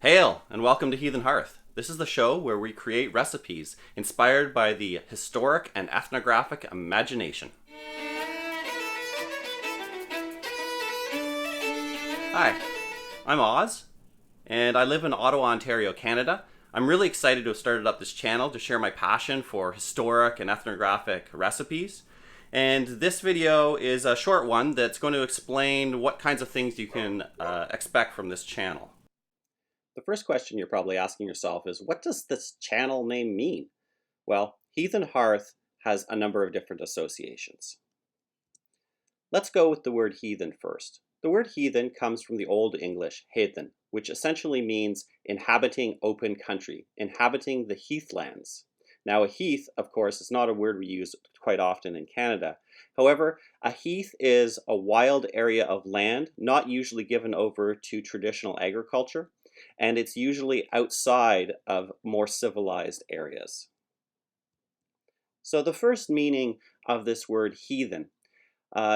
Hail, and welcome to Heathen Hearth. This is the show where we create recipes inspired by the historic and ethnographic imagination. Hi, I'm Oz, and I live in Ottawa, Ontario, Canada. I'm really excited to have started up this channel to share my passion for historic and ethnographic recipes. And this video is a short one that's going to explain what kinds of things you can expect from this channel. The first question you're probably asking yourself is, what does this channel name mean? Well, Heathen Hearth has a number of different associations. Let's go with the word heathen first. The word heathen comes from the Old English heathen, which essentially means inhabiting open country, inhabiting the heathlands. Now, a heath, of course, is not a word we use quite often in Canada. However, a heath is a wild area of land, not usually given over to traditional agriculture, and it's usually outside of more civilized areas. So the first meaning of this word heathen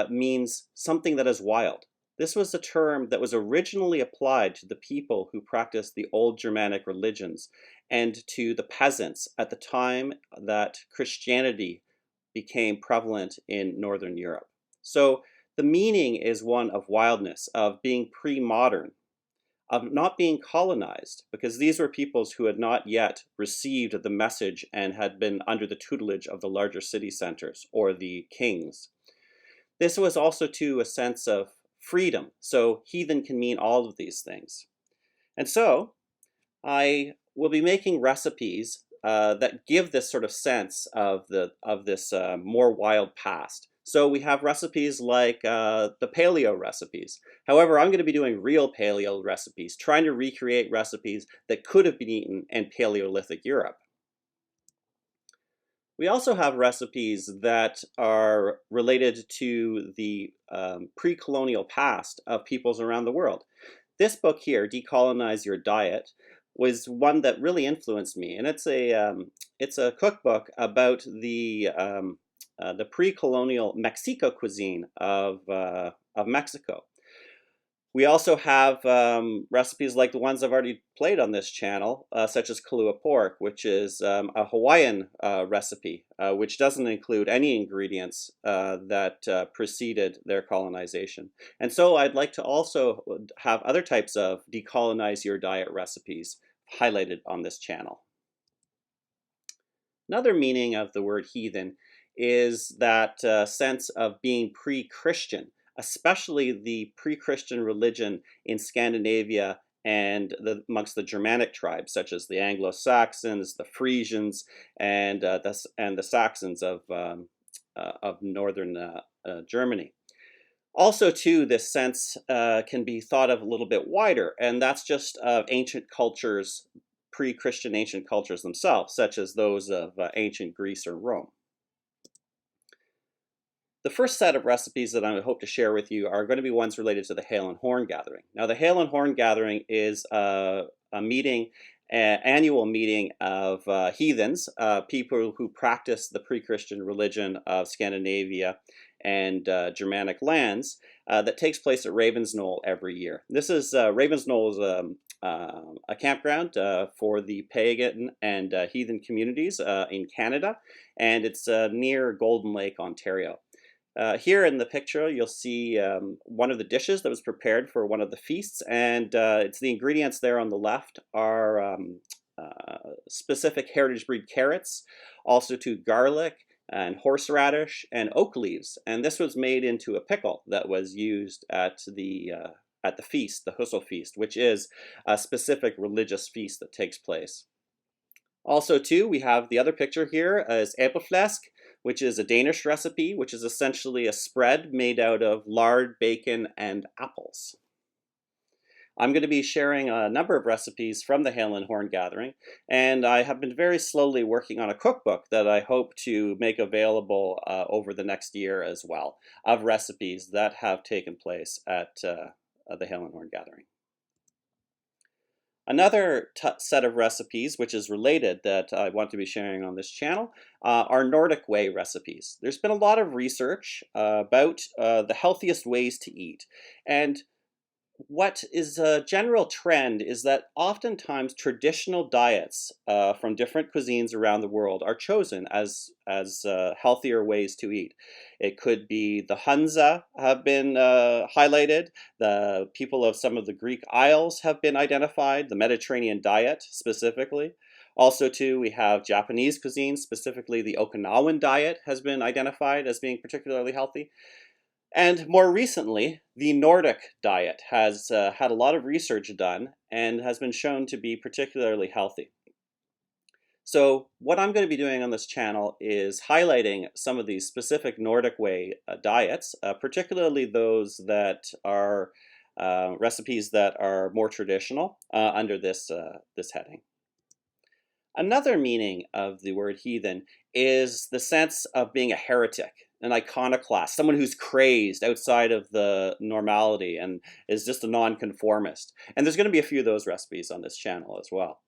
means something that is wild. This was a term that was originally applied to the people who practiced the old Germanic religions and to the peasants at the time that Christianity became prevalent in Northern Europe. So the meaning is one of wildness, of being pre-modern, of not being colonized, because these were peoples who had not yet received the message and had been under the tutelage of the larger city centers or the kings. This was also too a sense of freedom. So heathen can mean all of these things. And so I will be making recipes that give this sort of sense of this more wild past. So we have recipes like the Paleo recipes. However, I'm going to be doing real Paleo recipes, trying to recreate recipes that could have been eaten in Paleolithic Europe. We also have recipes that are related to the pre-colonial past of peoples around the world. This book here, Decolonize Your Diet, was one that really influenced me, and it's a cookbook about the pre-colonial Mexico cuisine of Mexico. We also have recipes like the ones I've already played on this channel, such as Kahlua pork, which is a Hawaiian recipe, which doesn't include any ingredients that preceded their colonization. And so I'd like to also have other types of decolonize your diet recipes highlighted on this channel. Another meaning of the word heathen is that sense of being pre-Christian, especially the pre-Christian religion in Scandinavia and amongst the Germanic tribes, such as the Anglo-Saxons, the Frisians, and the Saxons of northern Germany. Also, too, this sense can be thought of a little bit wider, and that's just of ancient cultures, pre-Christian ancient cultures themselves, such as those of ancient Greece or Rome. The first set of recipes that I hope to share with you are going to be ones related to the Hail and Horn Gathering. Now, the Hail and Horn Gathering is a meeting, an annual meeting of heathens, people who practice the pre-Christian religion of Scandinavia and Germanic lands, that takes place at Ravensknoll every year. This is Ravensknoll is a campground for the pagan and heathen communities in Canada, and it's near Golden Lake, Ontario. Here in the picture, you'll see one of the dishes that was prepared for one of the feasts, and it's the ingredients there on the left are specific heritage breed carrots, also to garlic and horseradish and oak leaves, and this was made into a pickle that was used at the feast, the Hussel feast, which is a specific religious feast that takes place. Also, too, we have the other picture here is æbleflæsk, which is a Danish recipe, which is essentially a spread made out of lard, bacon, and apples. I'm going to be sharing a number of recipes from the Hail and Horn Gathering, and I have been very slowly working on a cookbook that I hope to make available over the next year as well, of recipes that have taken place at the Hail and Horn Gathering. Another set of recipes, which is related, that I want to be sharing on this channel, are Nordic Way recipes. There's been a lot of research about the healthiest ways to eat, and what is a general trend is that oftentimes traditional diets from different cuisines around the world are chosen as healthier ways to eat. It could be the Hunza have been highlighted. The people of some of the Greek Isles have been identified. The Mediterranean diet specifically. Also, too, we have Japanese cuisine, specifically the Okinawan diet, has been identified as being particularly healthy. And more recently, the Nordic diet has had a lot of research done and has been shown to be particularly healthy. So what I'm going to be doing on this channel is highlighting some of these specific Nordic way diets, particularly those that are recipes that are more traditional under this heading. Another meaning of the word heathen is the sense of being a heretic, an iconoclast, someone who's crazed outside of the normality and is just a nonconformist. And there's going to be a few of those recipes on this channel as well.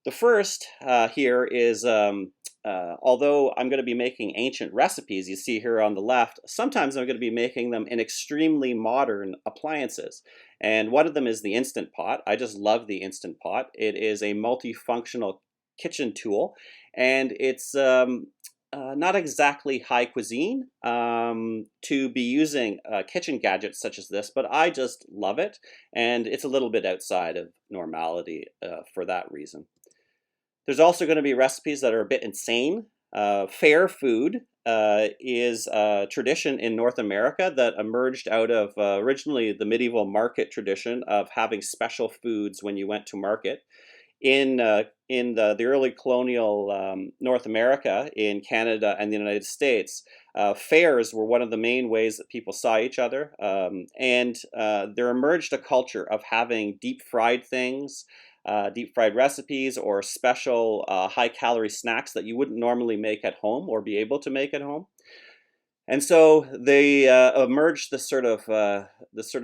The first here is, although I'm going to be making ancient recipes, you see here on the left, sometimes I'm going to be making them in extremely modern appliances. And one of them is the Instant Pot. I just love the Instant Pot. It is a multifunctional kitchen tool, and it's not exactly high cuisine to be using kitchen gadgets such as this, but I just love it, and it's a little bit outside of normality for that reason. There's also going to be recipes that are a bit insane. Fair food is a tradition in North America that emerged out of originally the medieval market tradition of having special foods when you went to market. In the early colonial North America, in Canada and the United States, fairs were one of the main ways that people saw each other. And there emerged a culture of having deep fried things, deep fried recipes, or special high calorie snacks that you wouldn't normally make at home or be able to make at home. And so they emerged this sort of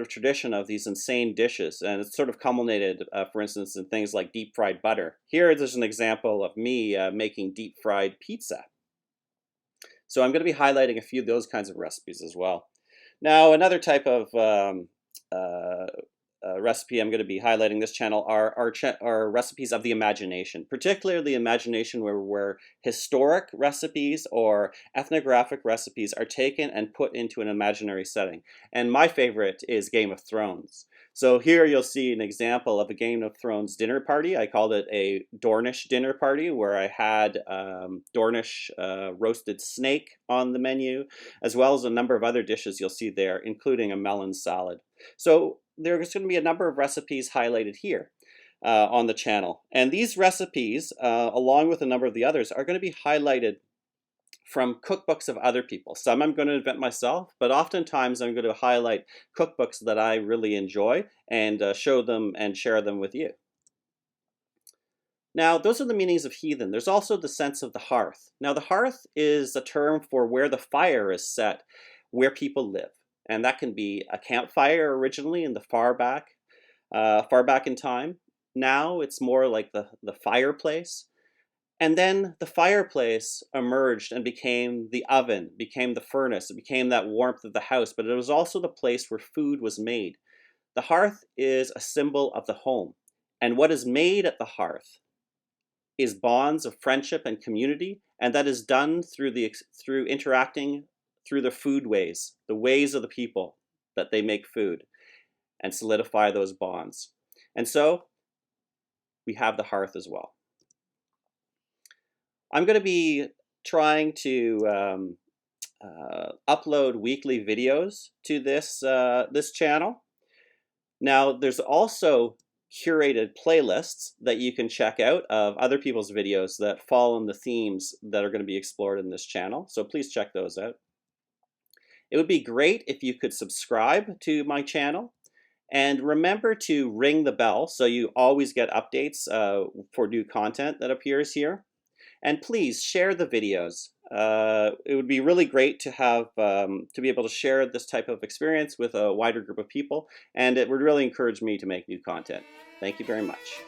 tradition of these insane dishes, and it's sort of culminated, for instance, in things like deep fried butter. Here, there's an example of me making deep fried pizza. So I'm going to be highlighting a few of those kinds of recipes as well. Now, another type of recipe I'm going to be highlighting this channel are recipes of the imagination, particularly the imagination where historic recipes or ethnographic recipes are taken and put into an imaginary setting. And my favorite is Game of Thrones. So here you'll see an example of a Game of Thrones dinner party. I called it a Dornish dinner party, where I had Dornish roasted snake on the menu, as well as a number of other dishes you'll see there, including a melon salad. So there's going to be a number of recipes highlighted here on the channel. And these recipes, along with a number of the others, are going to be highlighted from cookbooks of other people. Some I'm going to invent myself, but oftentimes I'm going to highlight cookbooks that I really enjoy and show them and share them with you. Now, those are the meanings of heathen. There's also the sense of the hearth. Now, the hearth is a term for where the fire is set, where people live. And that can be a campfire originally in the far back in time. Now it's more like the fireplace. And then the fireplace emerged and became the oven, became the furnace, it became that warmth of the house, but it was also the place where food was made. The hearth is a symbol of the home. And what is made at the hearth is bonds of friendship and community, and that is done through interacting through the food ways, the ways of the people that they make food and solidify those bonds. And so we have the hearth as well. I'm going to be trying to upload weekly videos to this channel. Now, there's also curated playlists that you can check out of other people's videos that fall in the themes that are going to be explored in this channel. So please check those out. It would be great if you could subscribe to my channel, and remember to ring the bell so you always get updates for new content that appears here. And please share the videos. It would be really great to have to be able to share this type of experience with a wider group of people, and it would really encourage me to make new content. Thank you very much.